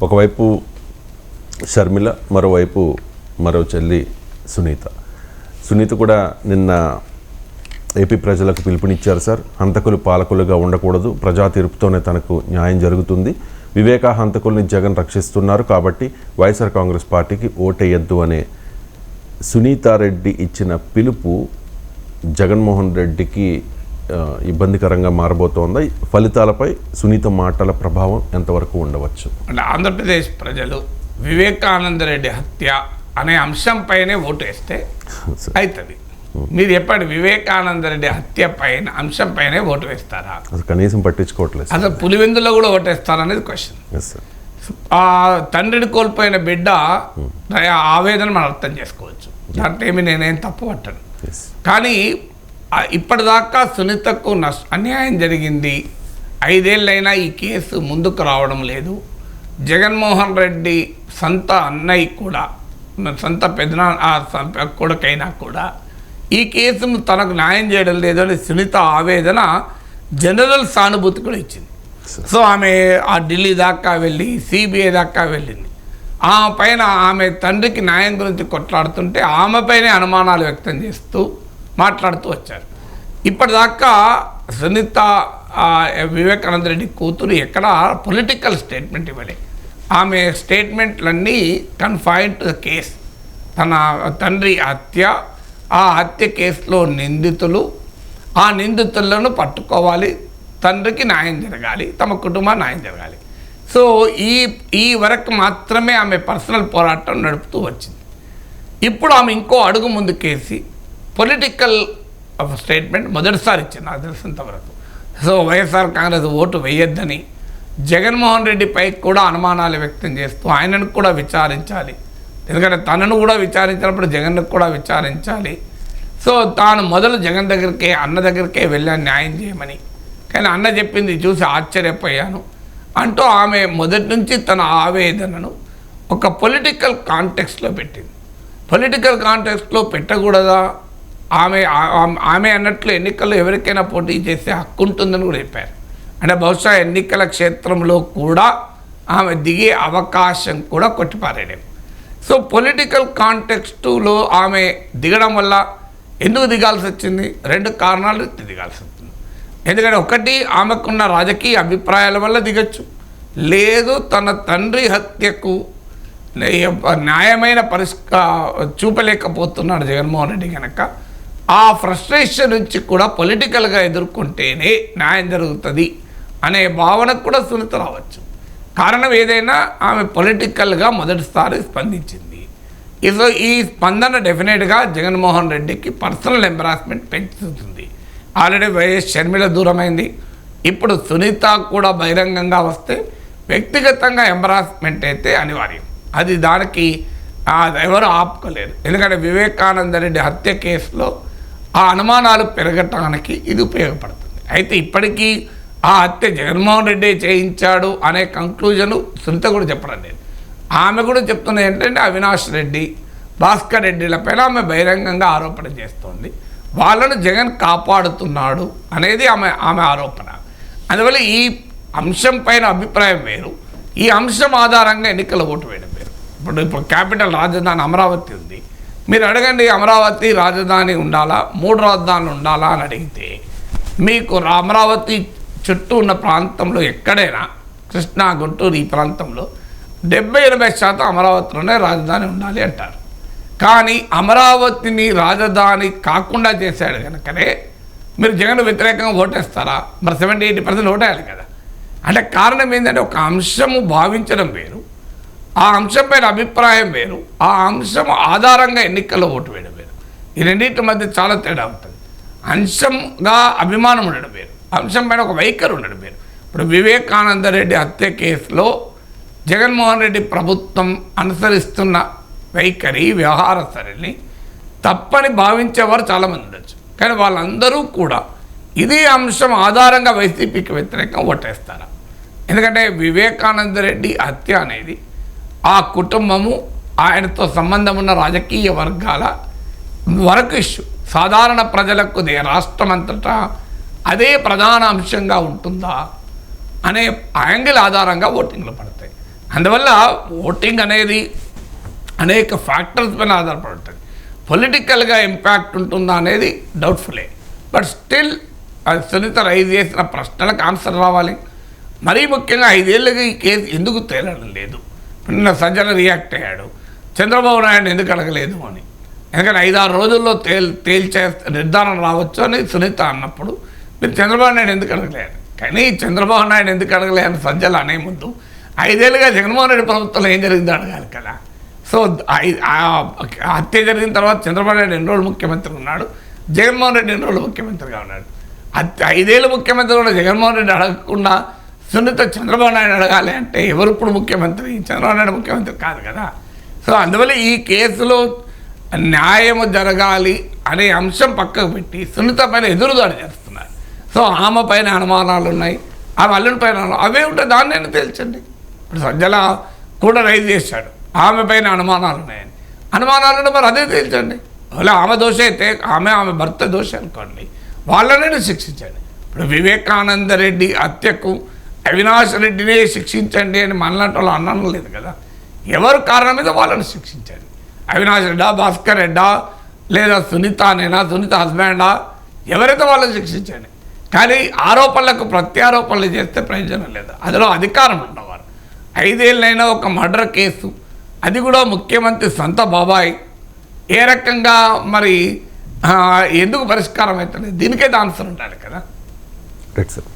ఒకవైపు షర్మిల, మరో చెల్లి సునీత కూడా నిన్న ఏపీ ప్రజలకు పిలుపునిచ్చారు సార్. హంతకులు పాలకులుగా ఉండకూడదు, ప్రజా తీర్పుతోనే తనకు న్యాయం జరుగుతుంది, వివేకా హంతకుల్ని జగన్ రక్షిస్తున్నారు కాబట్టి వైఎస్ఆర్ కాంగ్రెస్ పార్టీకి ఓటేయద్దు అనే సునీతారెడ్డి ఇచ్చిన పిలుపు జగన్మోహన్ రెడ్డికి ఇబ్బందికరంగా మారబోతోందా? ఫలితాలపై సునీత మాటల ప్రభావం ఎంతవరకు ఉండవచ్చు? అంటే ఆంధ్రప్రదేశ్ ప్రజలు వివేకానందరెడ్డి హత్య అనే అంశంపైనే ఓటు వేస్తే అవుతుంది. మీరు చెప్పండి, వివేకానందరెడ్డి హత్య పైన అంశంపైనే ఓటు వేస్తారా? కనీసం పట్టించుకోవట్లేదు. అసలు పులివెందులో కూడా ఓటేస్తారనేది క్వశ్చన్. ఆ తండ్రిని కోల్పోయిన బిడ్డ ఆవేదన మనం అర్థం చేసుకోవచ్చు. దాంట్లో ఏమి నేనేం తప్పు పట్టను. కానీ ఇప్పటిదాకా సునీతకు అన్యాయం జరిగింది. 5 ఏళ్ళైనా ఈ కేసు ముందుకు రావడం లేదు. జగన్మోహన్ రెడ్డి సొంత అన్నయ్య కూడా, సొంత పెద్దనాన్న కొడుకైనా కూడా ఈ కేసును తనకు న్యాయం చేయడం లేదు అని సునీత ఆవేదన జనరల్ సానుభూతి కూడా ఇచ్చింది. సో ఆమె ఆ ఢిల్లీ దాకా వెళ్ళి సిబిఐ దాకా వెళ్ళింది. ఆ పైన ఆమె తండ్రికి న్యాయం గురించి కొట్లాడుతుంటే ఆమెపైనే అనుమానాలు వ్యక్తం చేస్తూ మాట్లాడుతూ వచ్చారు. ఇప్పటిదాకా సునీత వివేకానంద రెడ్డి కూతురు ఎక్కడ పొలిటికల్ స్టేట్మెంట్ ఇవ్వలే. ఆమె స్టేట్మెంట్లన్నీ కన్ఫైన్డ్ టు ద కేస్. తన తండ్రి హత్య, ఆ హత్య కేసులో నిందితులు, ఆ నిందితులను పట్టుకోవాలి, తండ్రికి న్యాయం జరగాలి, తమ కుటుంబానికి న్యాయం జరగాలి. సో ఈ వరకు మాత్రమే ఆమె పర్సనల్ పోరాటం నడుపుతూ వచ్చింది. ఇప్పుడు ఆమె ఇంకో అడుగు ముందుకేసి పొలిటికల్ స్టేట్మెంట్ మొదటిసారి ఇచ్చింది నాకు తెలిసినంతవరకు. సో వైఎస్ఆర్ కాంగ్రెస్ ఓటు వేయొద్దని జగన్మోహన్ రెడ్డిపై కూడా అనుమానాలు వ్యక్తం చేస్తూ ఆయనను కూడా విచారించాలి, ఎందుకంటే తనను కూడా విచారించినప్పుడు జగన్ను కూడా విచారించాలి. సో తాను మొదలు జగన్ దగ్గరికే, అన్న దగ్గరికే వెళ్ళాను న్యాయం చేయమని. కానీ అన్న చెప్పింది చూసి ఆశ్చర్యపోయాను అంటూ ఆమె మొదటి నుంచి తన ఆవేదనను ఒక పొలిటికల్ కాంటెక్స్ట్లో పెట్టింది. పొలిటికల్ కాంటెక్స్ట్లో పెట్టకూడదా? ఆమె అన్నట్లు ఎన్నికల్లో ఎవరికైనా పోటీ చేసే హక్కు ఉంటుందని కూడా చెప్పారు. అంటే బహుశా ఎన్నికల క్షేత్రంలో కూడా ఆమె దిగే అవకాశం కూడా కొట్టిపారేయడం. సో పొలిటికల్ కాంటెక్స్టులో ఆమె దిగడం వల్ల ఎందుకు దిగాల్సి వచ్చింది? 2 కారణాలు దిగాల్సి వచ్చింది. ఎందుకంటే ఒకటి, ఆమెకున్న రాజకీయ అభిప్రాయాల వల్ల దిగచ్చు, లేదు తన తండ్రి హత్యకు న్యాయమైన చూపలేకపోతున్నాడు జగన్మోహన్ రెడ్డి కనుక ఆ ఫ్రస్ట్రేషన్ నుంచి కూడా పొలిటికల్గా ఎదుర్కొంటేనే న్యాయం జరుగుతుంది అనే భావనకు కూడా సునీత రావచ్చు. కారణం ఏదైనా ఆమె పొలిటికల్గా మొదటిసారి స్పందించింది. సో ఈ స్పందన డెఫినెట్గా జగన్మోహన్ రెడ్డికి పర్సనల్ ఎంబరాస్మెంట్ పెంచుతుంది. ఆల్రెడీ వైఎస్ షర్మిల దూరమైంది, ఇప్పుడు సునీత కూడా బహిరంగంగా వస్తే వ్యక్తిగతంగా ఎంబరాస్మెంట్ అయితే అనివార్యం. అది దానికి ఎవరు ఆపుకోలేరు. ఎందుకంటే వివేకానంద రెడ్డి హత్య కేసులో ఆ అనుమానాలు పెరగటానికి ఇది ఉపయోగపడుతుంది. అయితే ఇప్పటికీ ఆ హత్య జగన్మోహన్ రెడ్డి చేయించాడు అనే కంక్లూజను సునీత కూడా చెప్పడం లేదు. ఆమె కూడా చెప్తున్నది ఏంటంటే అవినాష్ రెడ్డి, భాస్కర్ రెడ్డిలపైన ఆమె బహిరంగంగా ఆరోపణ చేస్తోంది. వాళ్ళను జగన్ కాపాడుతున్నాడు అనేది ఆమె ఆరోపణ. అందువల్ల ఈ అంశం పైన అభిప్రాయం వేరు, ఈ అంశం ఆధారంగా ఎన్నికల ఓటు వేయడం వేరు. ఇప్పుడు క్యాపిటల్ రాజధాని అమరావతి ఉంది. మీరు అడగండి, అమరావతి రాజధాని ఉండాలా, 3 రాజధానులు ఉండాలా అని అడిగితే మీకు అమరావతి చుట్టూ ఉన్న ప్రాంతంలో ఎక్కడైనా కృష్ణా, గుంటూరు ఈ ప్రాంతంలో 70-80% అమరావతిలోనే రాజధాని ఉండాలి అంటారు. కానీ అమరావతిని రాజధాని కాకుండా చేశాడు కనుకనే మీరు జగన్ వ్యతిరేకంగా ఓటేస్తారా? మరి 70-80% ఓటేయాలి కదా. అంటే కారణం ఏంటంటే ఒక అంశము భావించడం వేరు, ఆ అంశం పైన అభిప్రాయం వేరు, ఆ అంశం ఆధారంగా ఎన్నికల్లో ఓటు వేయడం వేరు. ఈ రెండింటి మధ్య చాలా తేడా ఉంటుంది. అంశంగా అభిమానం ఉండడం వేరు, అంశం పైన ఒక వైఖరి ఉండడం వేరు. ఇప్పుడు వివేకానంద రెడ్డి హత్య కేసులో జగన్మోహన్ రెడ్డి ప్రభుత్వం అనుసరిస్తున్న వైఖరి, వ్యవహార సరళిని తప్పని భావించేవారు చాలామంది ఉండొచ్చు. కానీ వాళ్ళందరూ కూడా ఇదే అంశం ఆధారంగా వైసీపీకి వ్యతిరేకంగా ఓటేస్తారా? ఎందుకంటే వివేకానంద రెడ్డి హత్య అనేది ఆ కుటుంబము, ఆయనతో సంబంధం ఉన్న రాజకీయ వర్గాల వరకు ఇష్యూ. సాధారణ ప్రజలకు రాష్ట్రం అంతటా అదే ప్రధాన అంశంగా ఉంటుందా అనే యాంగిల్ ఆధారంగా ఓటింగ్లు పడతాయి. అందువల్ల ఓటింగ్ అనేది అనేక ఫ్యాక్టర్స్ పైన ఆధారపడి ఉంటుంది. పొలిటికల్గా ఇంపాక్ట్ ఉంటుందా అనేది డౌట్ఫుల్లే. బట్ స్టిల్ సునీత రైజ్ చేసిన ప్రశ్నలకు ఆన్సర్ రావాలి. మరీ ముఖ్యంగా 5 ఏళ్ళకి ఈ కేసు ఎందుకు తేలడం లేదు? నిన్న సజ్జల రియాక్ట్ అయ్యాడు, చంద్రబాబు నాయుడు ఎందుకు అడగలేదు అని. ఎందుకంటే 5-6 రోజుల్లో తేల్చే నిర్ధారణ రావచ్చు అని సునీత అన్నప్పుడు మీరు చంద్రబాబు నాయుడు ఎందుకు అడగలేదు? కానీ చంద్రబాబు నాయుడు ఎందుకు అడగలేదు అని సజ్జల అనే ముందు 5 ఏళ్ళుగా జగన్మోహన్ రెడ్డి ప్రభుత్వంలో ఏం జరిగిందో అడగాలి కదా. సో హత్య జరిగిన తర్వాత చంద్రబాబు నాయుడు ఎన్ని రోజులు ముఖ్యమంత్రి ఉన్నాడు, జగన్మోహన్ రెడ్డి ఎన్ని రోజులు ముఖ్యమంత్రిగా ఉన్నాడు. 5 ఏళ్ళు ముఖ్యమంత్రి కూడా జగన్మోహన్ రెడ్డి అడగకుండా సునీత చంద్రబాబు నాయుడు అడగాలి అంటే ఎవరు ఇప్పుడు ముఖ్యమంత్రి? చంద్రబాబు నాయుడు ముఖ్యమంత్రి కాదు కదా. సో అందువల్ల ఈ కేసులో న్యాయము జరగాలి అనే అంశం పక్కకు పెట్టి సునీత పైన ఎదురుదాడి చేస్తున్నారు. సో ఆమె పైన అనుమానాలు ఉన్నాయి, ఆమె అల్లుని పైన అవే ఉంటే దాన్ని తేల్చండి. ఇప్పుడు సజ్జల కూడా రైజ్ చేశాడు ఆమె పైన అనుమానాలు ఉన్నాయని. అనుమానాలు మరి అదే తేల్చండి. అలా ఆమె దోష అయితే ఆమె భర్త దోష అనుకోండి, వాళ్ళనే శిక్షించండి. ఇప్పుడు వివేకానంద రెడ్డి హత్యకు అవినాష్ రెడ్డినే శిక్షించండి అని మనలాంటి వాళ్ళు అనడం లేదు కదా. ఎవరు కారణం మీద వాళ్ళని శిక్షించండి. అవినాష్ రెడ్డా, భాస్కర్ రెడ్డా, లేదా సునీతనేనా, సునీత హస్బెండా, ఎవరైతే వాళ్ళని శిక్షించండి. కానీ ఆరోపణలకు ప్రత్యారోపణలు చేస్తే ప్రయోజనం లేదు. అందులో అధికారం ఉన్నవారు 5 ఏళ్ళైనా ఒక మర్డర్ కేసు, అది కూడా ముఖ్యమంత్రి సొంత బాబాయ్, ఏ రకంగా మరి ఎందుకు పరిష్కారం అవుతుంది? దీనికైతే ఆన్సర్ ఉండాలి కదా. Right sir.